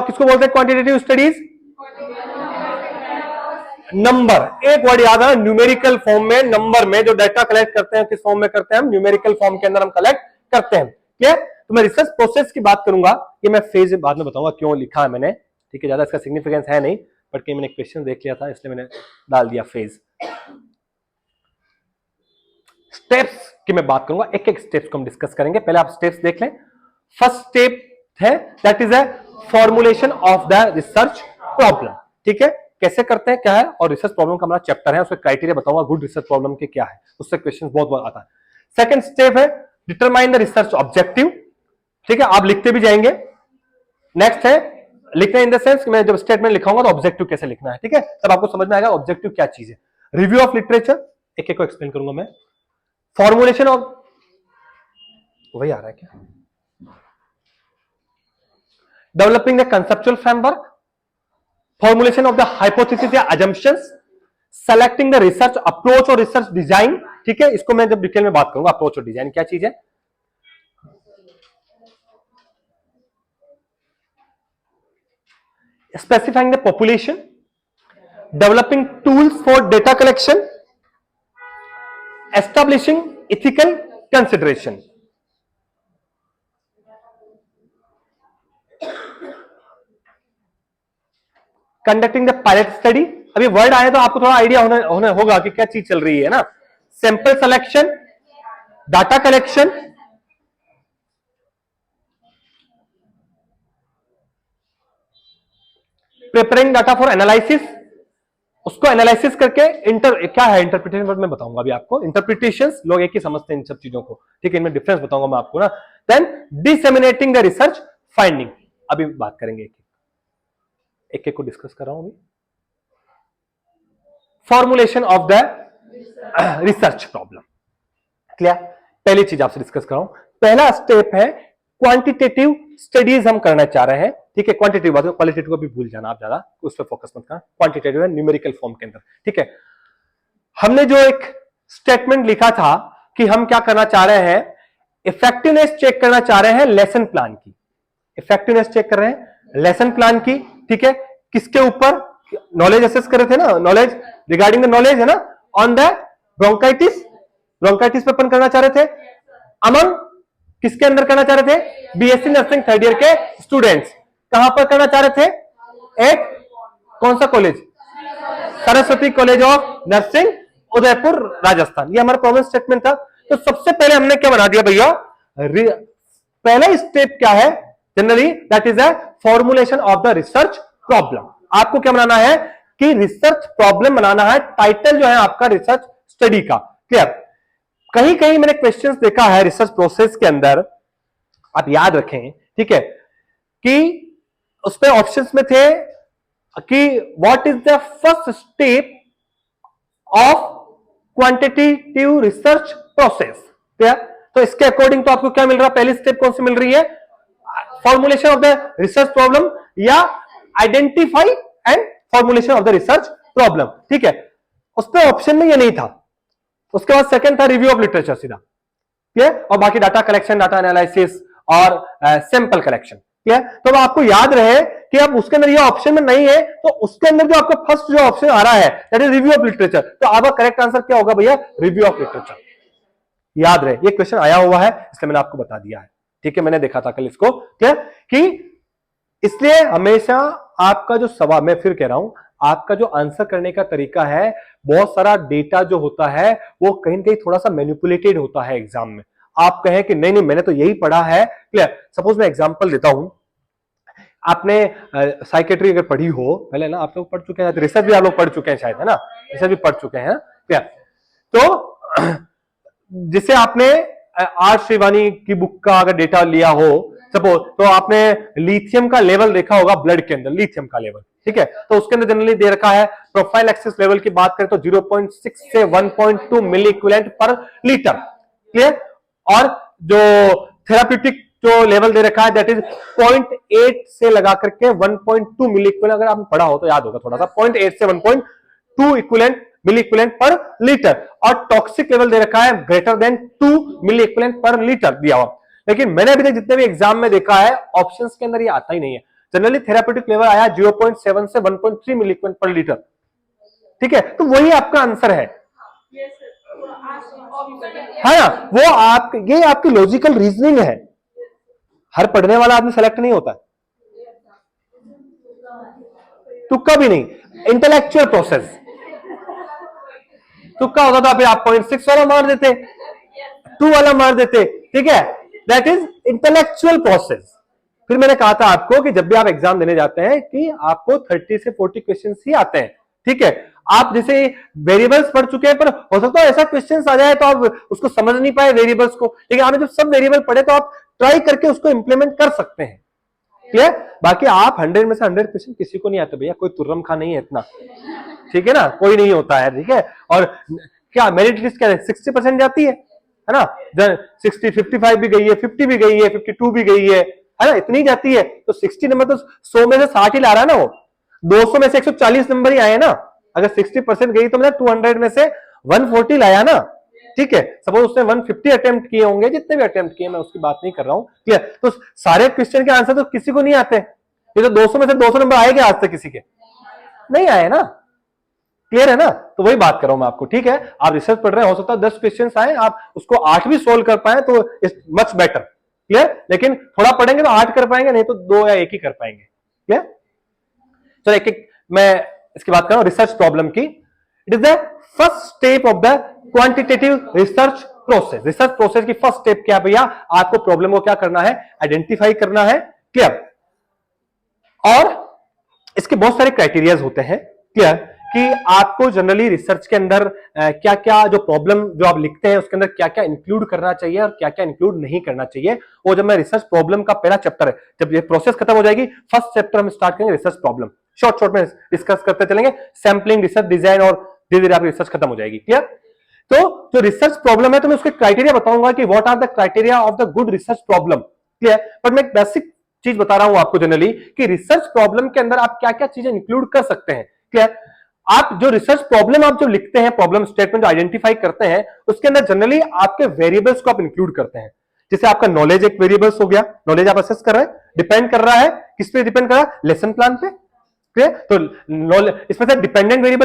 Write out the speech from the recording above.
किसको बोलते हैं क्वांटिटेटिव स्टडीज? नंबर, एक वर्ड याद है, न्यूमेरिकल फॉर्म में, नंबर में जो डाटा कलेक्ट करते हैं किस फॉर्म में करते हैं हम? न्यूमेरिकल फॉर्म के अंदर हम कलेक्ट करते हैं। ठीक है, तो मैं रिसर्च प्रोसेस की बात करूंगा, ये मैं फेज बाद में बताऊंगा क्यों लिखा है मैंने। ठीक है, ज्यादा इसका सिग्निफिकेंस है नहीं, बट कहीं मैंने क्वेश्चन देख लिया था इसलिए मैंने डाल दिया फेज। स्टेप्स की मैं बात करूंगा, एक एक स्टेप्स को हम डिस्कस करेंगे। पहले आप स्टेप्स देख लें। फर्स्ट स्टेप है that is a formulation of the research problem. ठीक है, कैसे करते हैं क्या है, और रिसर्च प्रॉब्लम का हमारा चैप्टर है, उसका क्राइटेरिया बताऊंगा गुड रिसर्च प्रॉब्लम के क्या है, उससे क्वेश्चन बहुत बहुत आता है। सेकंड स्टेप है डिटरमाइन द रिसर्च ऑब्जेक्टिव। ठीक है, आप लिखते भी जाएंगे। नेक्स्ट है लिखना इन द सेंस मैं जब स्टेटमेंट लिखाऊंगा तो ऑब्जेक्टिव कैसे लिखना है। ठीक है, तब आपको समझ में आएगा ऑब्जेक्टिव क्या चीज है। रिव्यू ऑफ लिटरेचर, एक एक को एक्सप्लेन करूंगा मैं। फॉर्मुलेशन ऑफ, वही आ रहा है क्या? Developing the conceptual framework, formulation of the hypothesis या assumptions, selecting the research approach और रिसर्च डिजाइन। ठीक है, इसको मैं जब डिटेल में बात करूंगा अप्रोच और डिजाइन क्या चीज है। Specifying the population, developing tools for data collection, establishing ethical consideration. Conducting the pilot study, अभी वर्ड आए तो आपको थोड़ा आइडिया होने होगा कि क्या चीज चल रही है ना। Sample selection, data collection, preparing data for analysis, उसको एनालिसिस करके क्या है इंटरप्रिटेशन, वर्ड में बताऊंगा अभी आपको। इंटरप्रिटेशंस लोग एक ही समझते हैं इन सब चीजों को। ठीक है, इनमें डिफरेंस बताऊंगा मैं आपको ना। Then disseminating the research finding, अभी बात करेंगे एक एक को डिस्कस कर रहा हूं अभी। Formulation of the research problem, clear? पहली चीज आपसे डिस्कस कर रहा हूं, पहला स्टेप है क्वांटिटेटिव स्टडीज हम करना चाह रहे हैं। ठीक है, क्वांटिटेटिव बात, क्वालिटेटिव को भी भूल जाना आप, ज्यादा उस पर फोकस मत करना। क्वांटिटेटिव है न्यूमेरिकल फॉर्म के अंदर। ठीक है, हमने जो एक स्टेटमेंट लिखा था कि हम क्या करना चाह रहे हैं, इफेक्टिवनेस चेक करना चाह रहे हैं लेसन प्लान की। इफेक्टिवनेस चेक कर रहे हैं लेसन प्लान की। ठीक है, किसके ऊपर? नॉलेज असेस कर रहे थे ना, नॉलेज रिगार्डिंग द नॉलेज है ना, ऑन द ब्रोंकाइटिस। ब्रोंकाइटिस पे अपन करना चाह रहे थे, अमंग किसके अंदर करना चाह रहे थे? बीएससी नर्सिंग थर्ड ईयर के स्टूडेंट्स। कहां पर करना चाह रहे थे? एक कौन सा college? Saraswati college of nursing, Udaipur, Rajasthan. ये हमारा प्रॉब्लम स्टेटमेंट था। तो सबसे पहले हमने क्या बना दिया भैया, पहला स्टेप क्या है generally, that is a formulation of the research problem. आपको क्या बनाना है कि रिसर्च प्रॉब्लम बनाना है, टाइटल जो है आपका रिसर्च स्टडी का। क्लियर? कहीं कहीं मैंने क्वेश्चंस देखा है रिसर्च प्रोसेस के अंदर, आप याद रखें, ठीक है, कि उसमें ऑप्शंस में थे कि what is the first step of quantitative research process. Clear? तो इसके अकॉर्डिंग तो आपको क्या मिल रहा है, पहली स्टेप कौन सी मिल रही है? Formulation of the research problem या identify and formulation of the research problem. ठीक है, उसमें ऑप्शन में ये नहीं था। उसके बाद सेकंड था रिव्यू ऑफ लिटरेचर सीधा। क्लियर? और बाकी डाटा कलेक्शन, डाटा एनालिसिस और सैंपल कलेक्शन। क्लियर? तो आपको याद रहे कि अब उसके अंदर ये ऑप्शन में नहीं है, तो उसके अंदर जो आपका फर्स्ट जो ऑप्शन आ रहा है that is review of literature, तो आपका करेक्ट आंसर क्या होगा भैया? Review of literature. याद रहे, ये क्वेश्चन आया हुआ है इसलिए मैंने आपको बता दिया है। ठीक है, मैंने देखा था कल इसको। क्लियर? कि इसलिए हमेशा आपका जो सवाल, मैं फिर कह रहा हूं, आपका जो आंसर करने का तरीका है, बहुत सारा डेटा जो होता है वो कहीं ना कहीं थोड़ा सा मैनिपुलेटेड होता है एग्जाम में। आप कहें कि नहीं नहीं मैंने तो यही पढ़ा है। क्लियर? सपोज मैं एग्जांपल देता हूं, आपने साइकेट्री अगर पढ़ी हो पहले ना, आप लोग पढ़ चुके हैं, रिसर्च भी आप लोग पढ़ चुके हैं शायद, है ना, रिसर्च भी पढ़ चुके हैं। क्या तो जिसे आपने आर श्रीवानी की बुक का अगर डेटा लिया हो सपोज, तो आपने लिथियम का लेवल देखा होगा ब्लड के अंदर, लिथियम का लेवल। ठीक है, तो उसके अंदर जनरली दे रखा है, प्रोफाइल एक्सिस लेवल की बात करें तो 0.6 से 1.2 मिली इक्विवेलेंट पर लीटर। क्लियर? और जो थेराप्यूटिक जो लेवल दे रखा है दैट इज 0.8 से लगा करके 1.2 मिली इक्विवेलेंट। अगर आपने पढ़ा हो तो याद होगा थोड़ा सा, 0.8 से 1.2 इक्विवेलेंट मिली इक्विवेलेंट पर लीटर। और टॉक्सिक लेवल दे रखा है ग्रेटर देन 2 मिली इक्विवेलेंट पर लीटर दिया हुआ। लेकिन मैंने अभी तक जितने भी एग्जाम में देखा है ऑप्शंस के अंदर ये आता ही नहीं है। जनरली थेरापेटिक लेवल आया 0.7 से 1.3 मिलीक्वेंट पर लीटर, ठीक है, तो वही आपका आंसर है। है ना, वो आप, ये आपकी लॉजिकल रीजनिंग है। हर पढ़ने वाला आदमी सेलेक्ट नहीं होता, तुक्का भी नहीं, इंटेलेक्चुअल प्रोसेस। तुक्का होता था फिर आप 0.6 वाला मार देते, 2 वाला मार देते, ठीक है, दैट इज इंटेलेक्चुअल प्रोसेस। फिर मैंने कहा था आपको कि जब भी आप एग्जाम देने जाते हैं कि आपको 30 से 40 क्वेश्चन ही आते हैं, ठीक है, आप जैसे वेरिएबल्स पढ़ चुके हैं, पर हो सकता है ऐसा क्वेश्चन आ जाए तो आप उसको समझ नहीं पाए वेरिएबल्स को, लेकिन आपने जब सब वेरिएबल पढ़े तो आप ट्राई करके उसको इंप्लीमेंट कर सकते हैं। क्लियर? बाकी आप 100 में से 100 क्वेश्चन किसी को नहीं आते भैया, कोई तुर्रम खा नहीं है इतना, ठीक है ना, कोई नहीं होता है, ठीक है। और क्या मेरिट लिस्ट क्या है, 60% जाती है ना, 60, 55 भी गई है, 50 भी गई है, 52 भी गई है ना, इतनी जाती है, तो 60 नंबर तो 100 में से 60 ही ला रहा है ना, वो 200 में से 140 नंबर ही आए ना, अगर 60% गई तो मतलब 200 में से 140 लाया ना, ठीक है। सपोज उसने 150 अटेम्प्ट किए होंगे, जितने भी अटेम्प्ट किए, मैं उसकी बात नहीं कर रहा हूं, क्लियर। तो सारे क्वेश्चन के आंसर तो किसी को नहीं आते, ये तो 200 में से 200 नंबर आएंगे, आज तक किसी के नहीं आए ना, क्लियर है ना। तो वही बात कर रहा हूं मैं आपको, ठीक है। आप रिसर्च पढ़ रहे हैं, हो सकता है 10 क्वेश्चन आए, आप उसको 8 भी सोल्व कर पाए तो इट्स मच बेटर, क्लियर। लेकिन थोड़ा पढ़ेंगे तो 8 कर पाएंगे, नहीं तो 2 या 1 ही कर पाएंगे, क्लियर। चलो एक एक मैं इसकी बात कर रहा हूं, रिसर्च प्रॉब्लम की। It is the first step of the quantitative research process. Research process की फर्स्ट स्टेप क्या भैया, आपको प्रॉब्लम को क्या करना है, आइडेंटिफाई करना है, क्लियर। और इसके बहुत सारे क्राइटेरियाज होते हैं, क्लियर, कि आपको जनरली रिसर्च के अंदर क्या क्या जो प्रॉब्लम जो आप लिखते हैं उसके अंदर क्या क्या इंक्लूड करना चाहिए और क्या क्या इंक्लूड नहीं करना चाहिए। वो जब मैं रिसर्च प्रॉब्लम का पहला चैप्टर है, जब ये प्रोसेस खत्म हो जाएगी, फर्स्ट चैप्टर हम स्टार्ट करेंगे रिसर्च प्रॉब्लम, शॉर्ट शॉर्ट में डिस्कस करते चलेंगे, सैंपलिंग, रिसर्च डिजाइन, और धीरे धीरे आपकी रिसर्च खत्म हो जाएगी, क्लियर। तो जो रिसर्च प्रॉब्लम है तो मैं उसके क्राइटेरिया बताऊंगा कि what are the criteria of the good research problem, clear. But मैं एक बेसिक चीज बता रहा हूं आपको जनरली कि रिसर्च प्रॉब्लम के अंदर आप क्या क्या चीजें इंक्लूड कर सकते हैं, क्लियर। आप जो रिसर्च प्रॉब्लम आप जो लिखते हैं, प्रॉब्लम स्टेटमेंट जो आइडेंटिफाई करते हैं, उसके अंदर जनरली आपके वेरिएबल्स को आप इंक्लूड करते हैं। जैसे आपका नॉलेज एक वेरिएबल्स हो गया, नॉलेज आप असेस कर रहे हैं, डिपेंड कर रहा है किस पे डिपेंड कर रहा है, लेसन प्लान पे, क्लियर। तो इसमें से डिपेंडेंट वेरिएबल